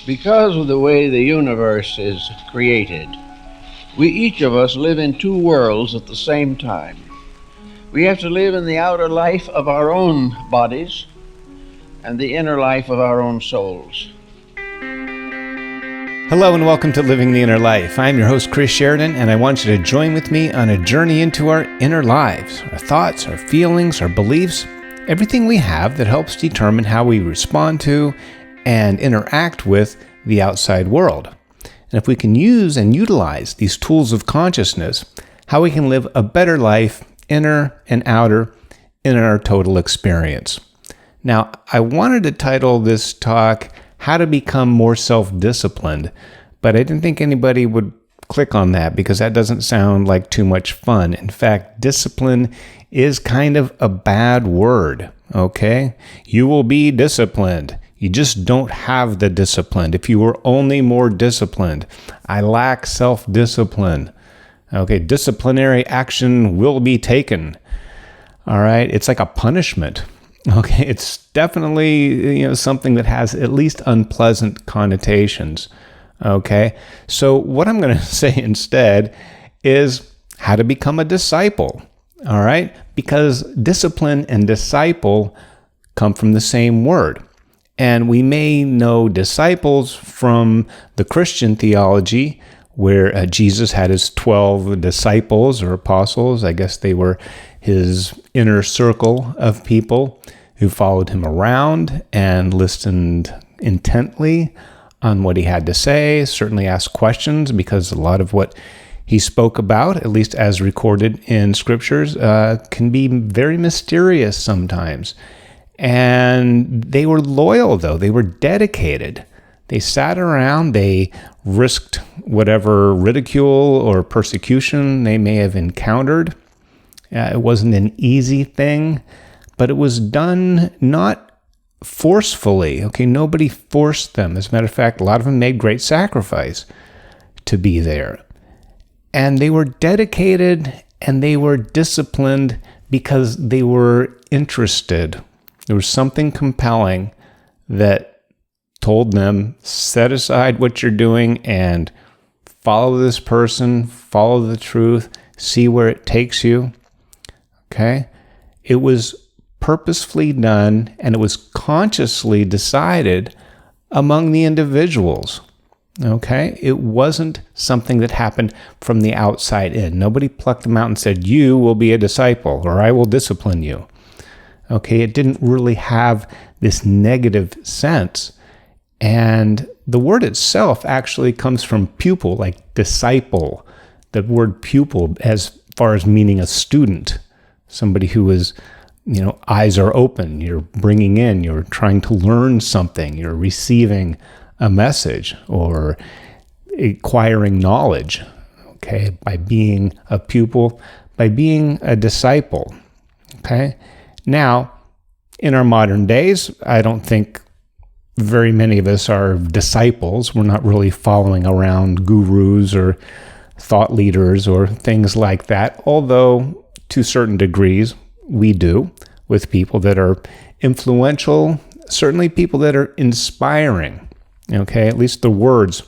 Because of the way the universe is created, we each of us live in two worlds at the same time. We have to live in the outer life of our own bodies and the inner life of our own souls. Hello and welcome to Living the Inner Life. I'm your host, Chris Sheridan, and I want you to join with me on a journey into our inner lives, our thoughts, our feelings, our beliefs, everything we have that helps determine how we respond to and interact with the outside world. And if we can use and utilize these tools of consciousness, how we can live a better life, inner and outer, in our total experience. Now, I wanted to title this talk, How to Become More Self-Disciplined, but I didn't think anybody would click on that because that doesn't sound like too much fun. In fact, discipline is kind of a bad word, okay? You will be disciplined. You just don't have the discipline. If you were only more disciplined, I lack self-discipline. Okay, disciplinary action will be taken. All right, it's like a punishment. Okay, it's definitely something that has at least unpleasant connotations. Okay, so what I'm going to say instead is how to become a disciple. All right, because discipline and disciple come from the same word. And we may know disciples from the Christian theology where Jesus had his 12 disciples or apostles. I guess they were his inner circle of people who followed him around and listened intently on what he had to say, certainly asked questions because a lot of what he spoke about, at least as recorded in scriptures, can be very mysterious sometimes. And they were loyal, though. They were dedicated. They sat around. They risked whatever ridicule or persecution they may have encountered. It wasn't an easy thing, but it was done not forcefully. Okay, nobody forced them. As a matter of fact, a lot of them made great sacrifice to be there. And they were dedicated and they were disciplined because they were interested. There was something compelling that told them, set aside what you're doing and follow this person, follow the truth, see where it takes you. Okay? It was purposefully done and it was consciously decided among the individuals. Okay? It wasn't something that happened from the outside in. Nobody plucked them out and said, you will be a disciple or I will discipline you. Okay, it didn't really have this negative sense. And the word itself actually comes from pupil, like disciple. The word pupil as far as meaning a student, somebody who is, eyes are open. You're bringing in, you're trying to learn something. You're receiving a message or acquiring knowledge, okay, by being a pupil, by being a disciple, okay? Now, in our modern days, I don't think very many of us are disciples. We're not really following around gurus or thought leaders or things like that, although to certain degrees we do with people that are influential, certainly people that are inspiring, okay? At least the words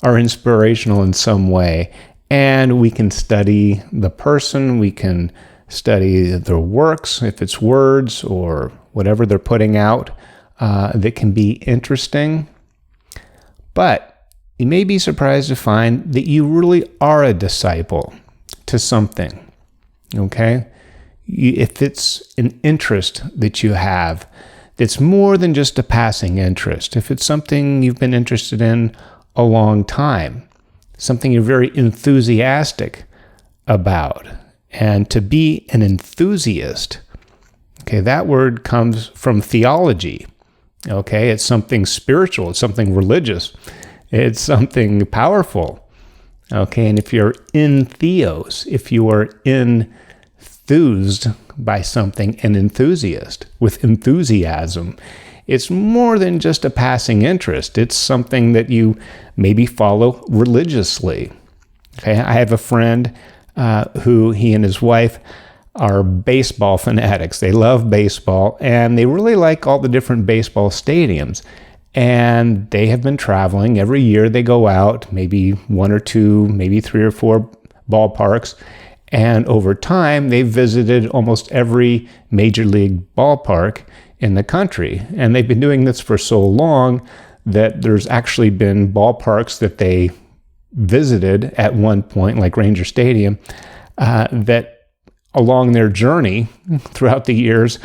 are inspirational in some way, and we can study the person, we can study their works, if it's words or whatever they're putting out, that can be interesting. But you may be surprised to find that you really are a disciple to something, okay? If it's an interest that you have, that's more than just a passing interest. If it's something you've been interested in a long time, something you're very enthusiastic about, and to be an enthusiast, okay, that word comes from theology, okay? It's something spiritual, it's something religious, it's something powerful, okay? And if you're in theos, if you are enthused by something, an enthusiast with enthusiasm, it's more than just a passing interest. It's something that you maybe follow religiously, okay? I have a friend who he and his wife are baseball fanatics. They love baseball, and they really like all the different baseball stadiums. And they have been traveling. Every year they go out, maybe 1 or 2, maybe 3 or 4 ballparks. And over time, they've visited almost every major league ballpark in the country. And they've been doing this for so long that there's actually been ballparks that they visited at one point, like Ranger Stadium, that along their journey throughout the years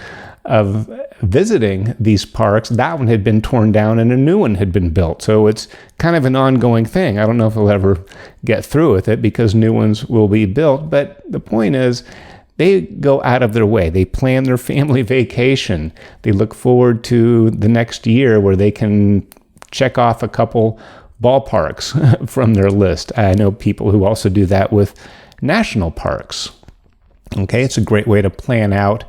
of visiting these parks, that one had been torn down and a new one had been built. So it's kind of an ongoing thing. I don't know if we'll ever get through with it because new ones will be built. But the point is, they go out of their way. They plan their family vacation. They look forward to the next year where they can check off a couple ballparks from their list. I know people who also do that with national parks. Okay, it's a great way to plan out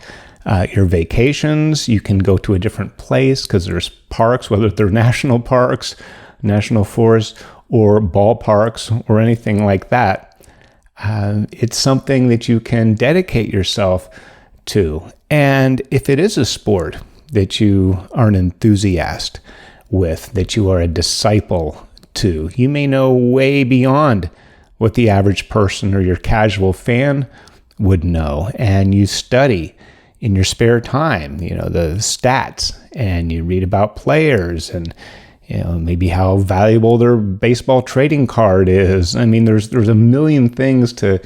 your vacations. You can go to a different place because there's parks, whether they're national parks, national forests, or ballparks, or anything like that. It's something that you can dedicate yourself to. And if it is a sport that you are an enthusiast with, that you are a disciple to, you may know way beyond what the average person or your casual fan would know. And you study in your spare time, the stats, and you read about players and, maybe how valuable their baseball trading card is. I mean, there's a million things to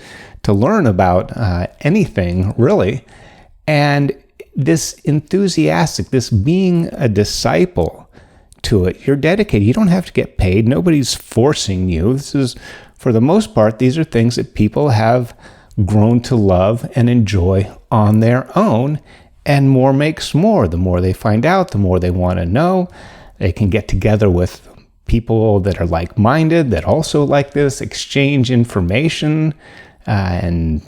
learn about anything, really. And this enthusiastic, this being a disciple to it, you're dedicated. You don't have to get paid. Nobody's forcing you. This is, for the most part, these are things that people have grown to love and enjoy on their own, and more makes more. The more they find out, the more they want to know. They can get together with people that are like-minded, that also like this, exchange information, and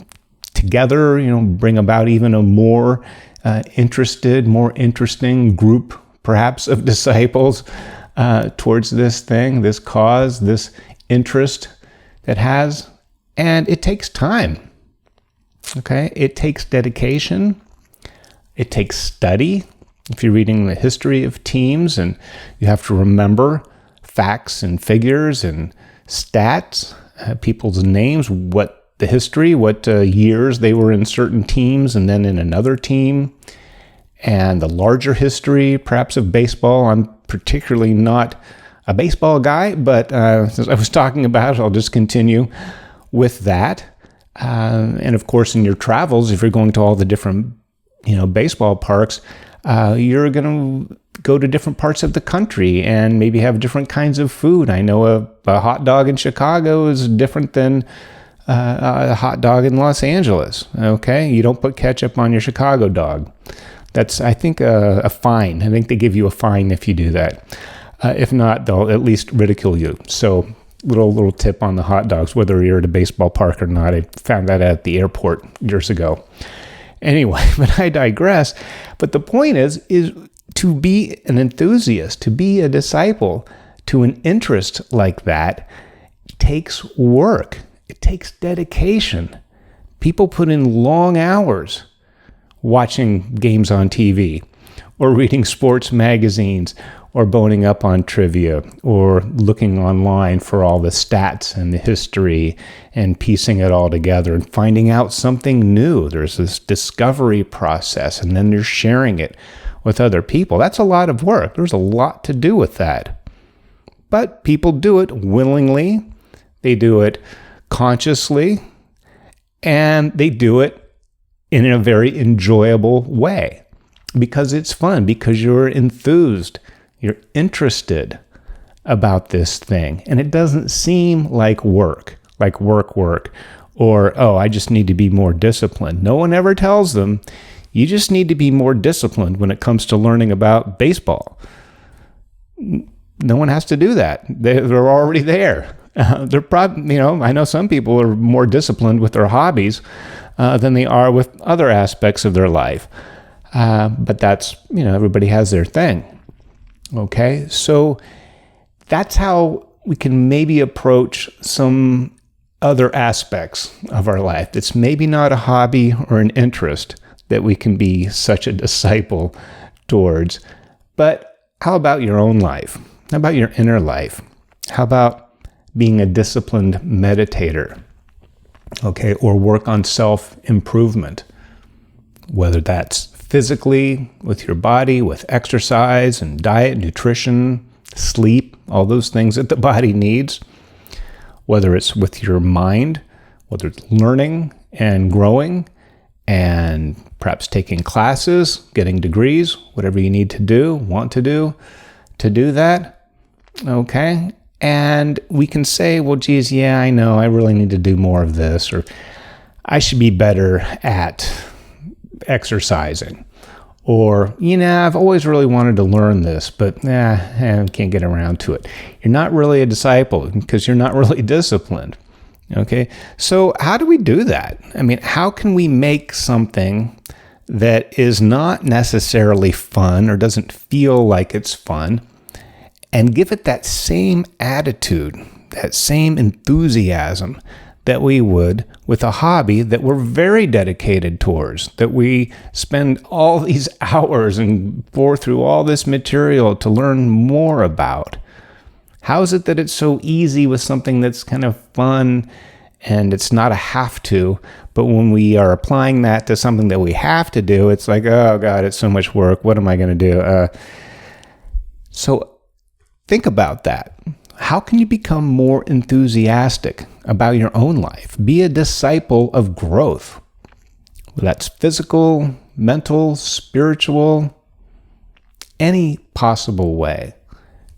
together, bring about even a more interested, more interesting group, perhaps, of disciples towards this thing, this cause, this interest that has. And it takes time. Okay, it takes dedication. It takes study. If you're reading the history of teams, and you have to remember facts and figures and stats, people's names, what the history, what years they were in certain teams and then in another team, and the larger history, perhaps, of baseball. I'm particularly not a baseball guy, but since I was talking about it, I'll just continue with that. And of course, in your travels, if you're going to all the different, baseball parks, you're going to go to different parts of the country and maybe have different kinds of food. I know a hot dog in Chicago is different than a hot dog in Los Angeles. Okay, you don't put ketchup on your Chicago dog. That's, I think, a fine. I think they give you a fine if you do that. If not, they'll at least ridicule you. So, little tip on the hot dogs, whether you're at a baseball park or not. I found that at the airport years ago. Anyway, but I digress. But the point is to be an enthusiast, to be a disciple to an interest like that takes work. It takes dedication. People put in long hours watching games on TV, or reading sports magazines, or boning up on trivia, or looking online for all the stats and the history and piecing it all together and finding out something new. There's this discovery process, and then you're sharing it with other people. That's a lot of work. There's a lot to do with that. But people do it willingly. They do it consciously, and they do it in a very enjoyable way because it's fun, because you're enthused. You're interested about this thing, and it doesn't seem like work, or, I just need to be more disciplined. No one ever tells them, you just need to be more disciplined when it comes to learning about baseball. No one has to do that. They're already there. They're probably, I know some people are more disciplined with their hobbies than they are with other aspects of their life. But that's, everybody has their thing. Okay, so that's how we can maybe approach some other aspects of our life. It's maybe not a hobby or an interest that we can be such a disciple towards, but how about your own life? How about your inner life? How about being a disciplined meditator? Okay, or work on self-improvement, whether that's physically, with your body, with exercise and diet, nutrition, sleep, all those things that the body needs, whether it's with your mind, whether it's learning and growing and perhaps taking classes, getting degrees, whatever you need to do, want to do that, okay? And we can say, well, geez, yeah, I know, I really need to do more of this, or I should be better at exercising. Or, I've always really wanted to learn this, but I can't get around to it. You're not really a disciple because you're not really disciplined. Okay, so how do we do that? I mean, how can we make something that is not necessarily fun or doesn't feel like it's fun and give it that same attitude, that same enthusiasm that we would with a hobby that we're very dedicated towards, that we spend all these hours and bore through all this material to learn more about? How is it that it's so easy with something that's kind of fun and it's not a have to, but when we are applying that to something that we have to do, it's like, oh God, it's so much work. What am I going to do? So think about that. How can you become more enthusiastic about your own life? Be a disciple of growth. That's physical, mental, spiritual, any possible way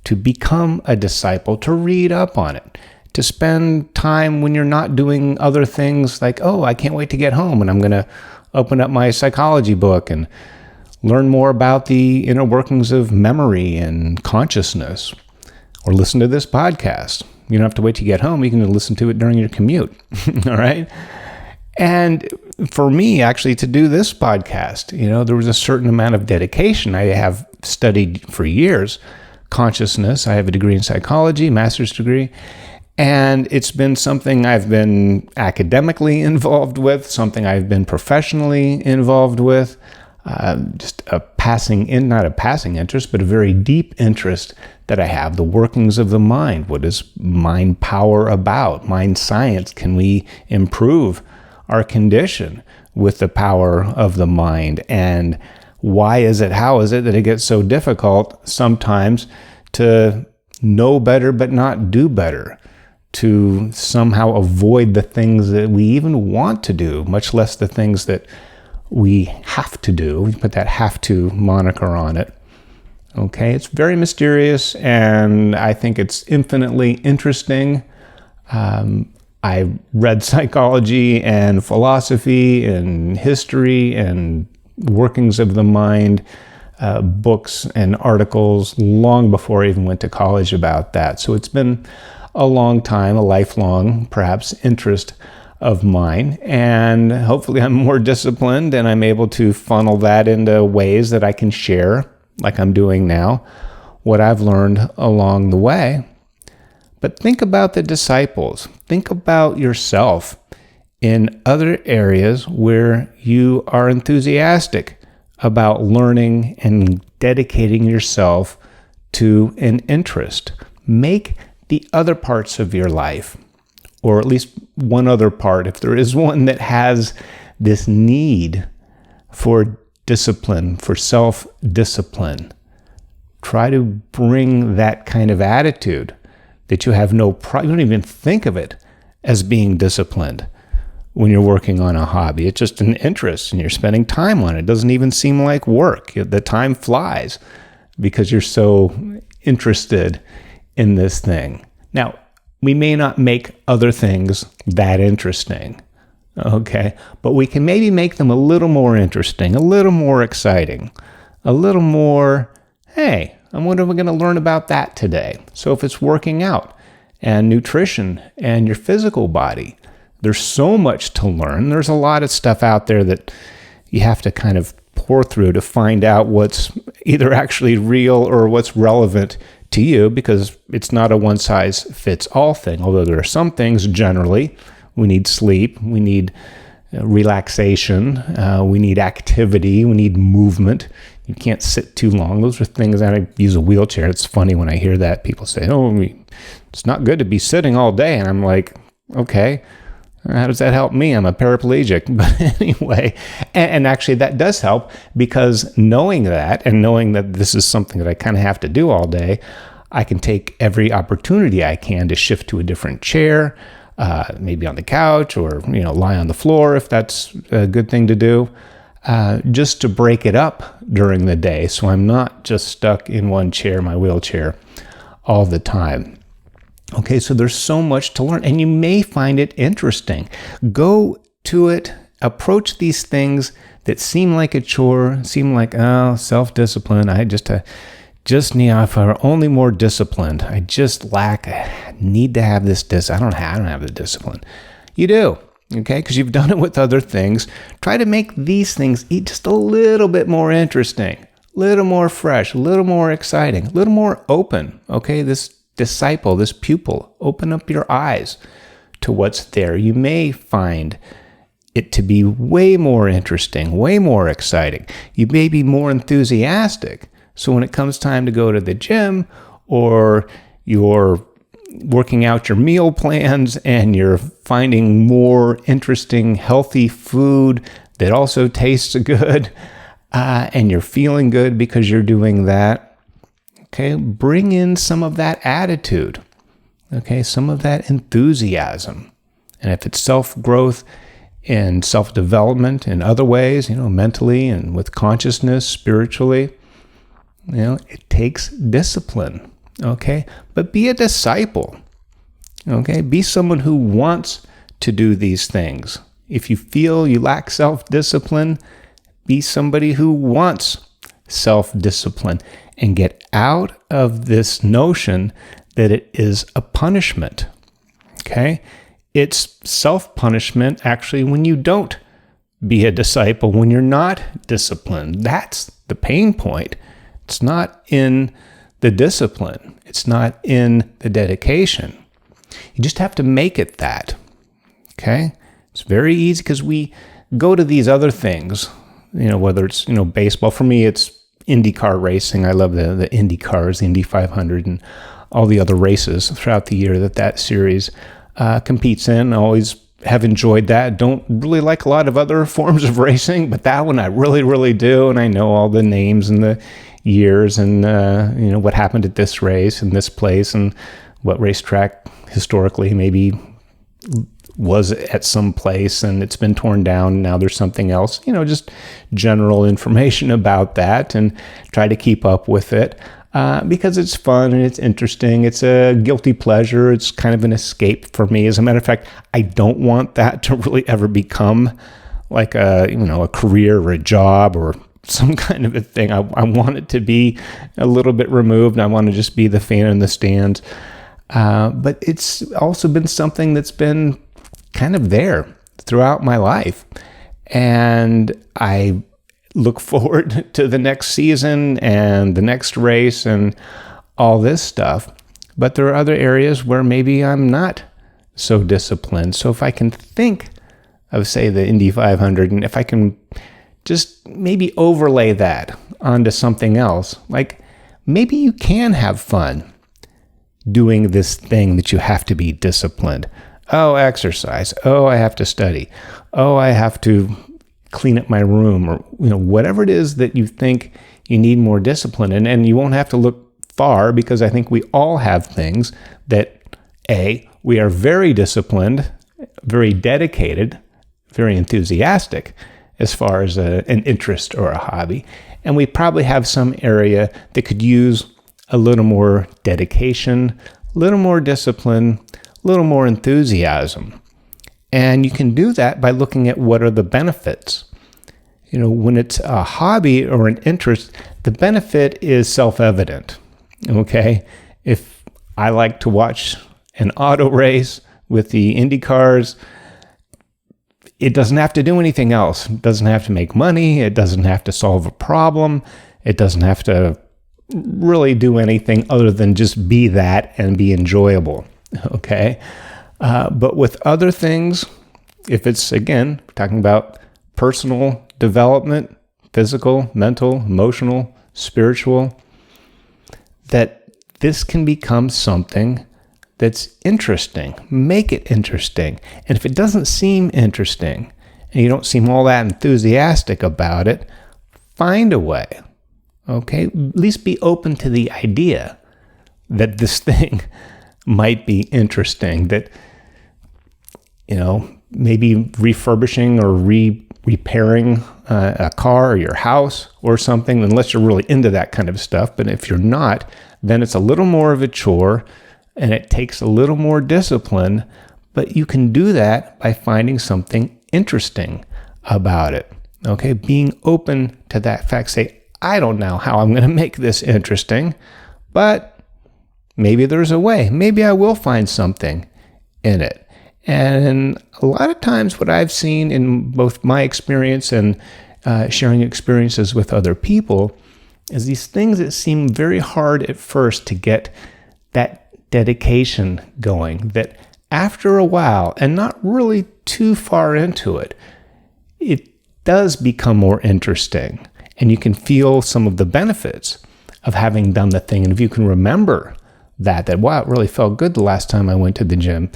to become a disciple, to read up on it, to spend time when you're not doing other things like, oh, I can't wait to get home and I'm going to open up my psychology book and learn more about the inner workings of memory and consciousness, or listen to this podcast. You don't have to wait to get home. You can listen to it during your commute. All right. And for me, actually, to do this podcast, there was a certain amount of dedication. I have studied for years consciousness. I have a degree in psychology, master's degree. And it's been something I've been academically involved with, something I've been professionally involved with. Just not a passing interest, but a very deep interest that I have, the workings of the mind. What is mind power about? Mind science. Can we improve our condition with the power of the mind? And how is it that it gets so difficult sometimes to know better but not do better, to somehow avoid the things that we even want to do, much less the things that we have to do? We put that have to moniker on it. Okay, it's very mysterious, and I think it's infinitely interesting. I read psychology and philosophy and history and workings of the mind, books and articles long before I even went to college about that. So it's been a long time, a lifelong, perhaps, interest of mine, and hopefully I'm more disciplined and I'm able to funnel that into ways that I can share, like I'm doing now, what I've learned along the way. But think about the disciples. Think about yourself in other areas where you are enthusiastic about learning and dedicating yourself to an interest. Make the other parts of your life, or at least one other part, if there is one that has this need for discipline, for self-discipline, try to bring that kind of attitude that you have you don't even think of it as being disciplined when you're working on a hobby. It's just an interest and you're spending time on it. It doesn't even seem like work. The time flies because you're so interested in this thing. Now, we may not make other things that interesting, okay? But we can maybe make them a little more interesting, a little more exciting, a little more, hey, I wonder if we're going to learn about that today. So if it's working out and nutrition and your physical body, there's so much to learn. There's a lot of stuff out there that you have to kind of pour through to find out what's either actually real or what's relevant to you, because it's not a one-size-fits-all thing. Although there are some things generally, we need sleep, we need relaxation, we need activity, we need movement. You can't sit too long. Those are things that I use a wheelchair. It's funny when I hear that people say, "Oh, it's not good to be sitting all day." And I'm like, okay, how does that help me? I'm a paraplegic. But anyway, and actually that does help, because knowing that and knowing that this is something that I kind of have to do all day, I can take every opportunity I can to shift to a different chair, maybe on the couch, or lie on the floor if that's a good thing to do, just to break it up during the day, so I'm not just stuck in one chair, my wheelchair, all the time. Okay, so there's so much to learn, and you may find it interesting. Go to it, approach these things that seem like a chore, seem like, oh, self-discipline. I just need, if I were only more disciplined. I need to have this I don't have the discipline. You do, okay, because you've done it with other things. Try to make these things just a little bit more interesting, a little more fresh, a little more exciting, a little more open, okay? This disciple, this pupil, open up your eyes to what's there. You may find it to be way more interesting, way more exciting. You may be more enthusiastic. So when it comes time to go to the gym, or you're working out your meal plans and you're finding more interesting, healthy food that also tastes good, and you're feeling good because you're doing that, okay, bring in some of that attitude, okay, some of that enthusiasm. And if it's self-growth and self-development in other ways, mentally and with consciousness, spiritually, it takes discipline, okay? But be a disciple, okay? Be someone who wants to do these things. If you feel you lack self-discipline, be somebody who wants self-discipline, and get out of this notion that it is a punishment, okay? It's self-punishment, actually, when you don't be a disciple, when you're not disciplined. That's the pain point. It's not in the discipline. It's not in the dedication. You just have to make it that, okay? It's very easy, because we go to these other things, whether it's, baseball. For me, it's IndyCar racing. I love the Indy cars, the Indy 500, and all the other races throughout the year that series competes in. I always have enjoyed that. Don't really like a lot of other forms of racing, but that one I really, really do. And I know all the names and the years and, what happened at this race and this place and what racetrack historically maybe was at some place and it's been torn down and now there's something else, just general information about that, and try to keep up with it because it's fun and it's interesting. It's a guilty pleasure. It's kind of an escape for me. As a matter of fact, I don't want that to really ever become like a career or a job or some kind of a thing. I want it to be a little bit removed. I want to just be the fan in the stands. But it's also been something that's been kind of there throughout my life. And I look forward to the next season and the next race and all this stuff. But there are other areas where maybe I'm not so disciplined. So if I can think of, say, the Indy 500, and if I can just maybe overlay that onto something else, like maybe you can have fun doing this thing that you have to be disciplined. Oh, exercise. Oh, I have to study. Oh, I have to clean up my room, or whatever it is that you think you need more discipline in. And you won't have to look far, because I think we all have things that we are very disciplined, very dedicated, very enthusiastic as far as an interest or a hobby. And we probably have some area that could use a little more dedication, a little more discipline, a little more enthusiasm. And you can do that by looking at what are the benefits. When it's a hobby or an interest, the benefit is self-evident, okay? If I like to watch an auto race with the Indy cars, it doesn't have to do anything else. It doesn't have to make money. It doesn't have to solve a problem. It doesn't have to really do anything other than just be that and be enjoyable, okay? But with other things, if it's, again, talking about personal development, physical, mental, emotional, spiritual, that this can become something that's interesting. Make it interesting. And if it doesn't seem interesting and you don't seem all that enthusiastic about it, find a way. Okay? At least be open to the idea that this thing might be interesting, that, maybe refurbishing or repairing a car or your house or something, unless you're really into that kind of stuff. But if you're not, then it's a little more of a chore and it takes a little more discipline, but you can do that by finding something interesting about it. Okay, being open to that fact. Say, I don't know how I'm going to make this interesting, but maybe there's a way. Maybe I will find something in it. And a lot of times what I've seen in both my experience and sharing experiences with other people is these things that seem very hard at first to get that dedication going, that after a while, and not really too far into it, it does become more interesting. And you can feel some of the benefits of having done the thing. And if you can remember that, wow, it really felt good the last time I went to the gym,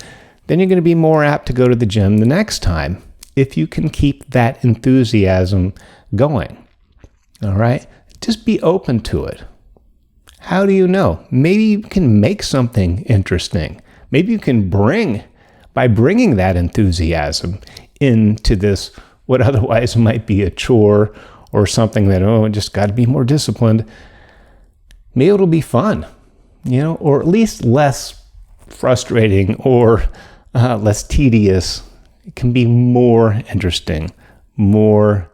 then you're going to be more apt to go to the gym the next time if you can keep that enthusiasm going. All right? Just be open to it. How do you know? Maybe you can make something interesting. Maybe you can by bringing that enthusiasm into this, what otherwise might be a chore or something that, I just got to be more disciplined. Maybe it'll be fun, or at least less frustrating or less tedious. It can be more interesting, more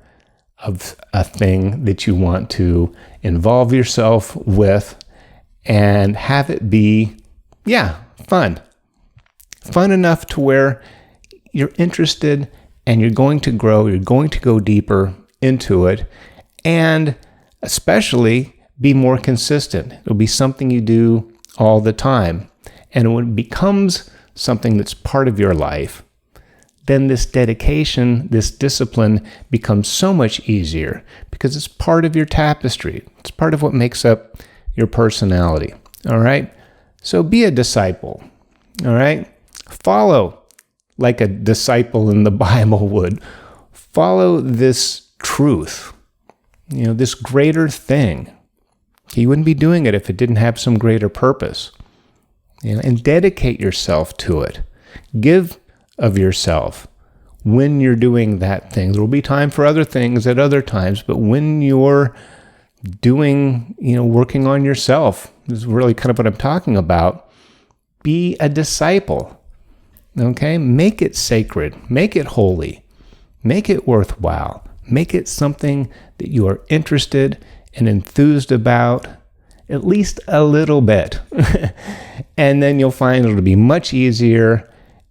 of a thing that you want to involve yourself with and have it be, fun. Fun enough to where you're interested and you're going to grow, you're going to go deeper into it, and especially be more consistent. It'll be something you do all the time. And when it becomes something that's part of your life, then this dedication, this discipline becomes so much easier because it's part of your tapestry. It's part of what makes up your personality. All right? So be a disciple. All right? Follow like a disciple in the Bible would. Follow this truth, this greater thing. You wouldn't be doing it if it didn't have some greater purpose. And dedicate yourself to it. Give of yourself when you're doing that thing. There will be time for other things at other times, but when you're doing, working on yourself, this is really kind of what I'm talking about, be a disciple. Okay? Make it sacred. Make it holy. Make it worthwhile. Make it something that you are interested and enthused about, at least a little bit. And then you'll find it'll be much easier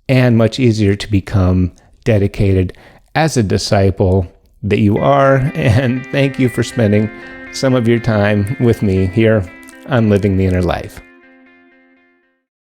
to become dedicated as a disciple that you are. And thank you for spending some of your time with me here on Living the Inner Life.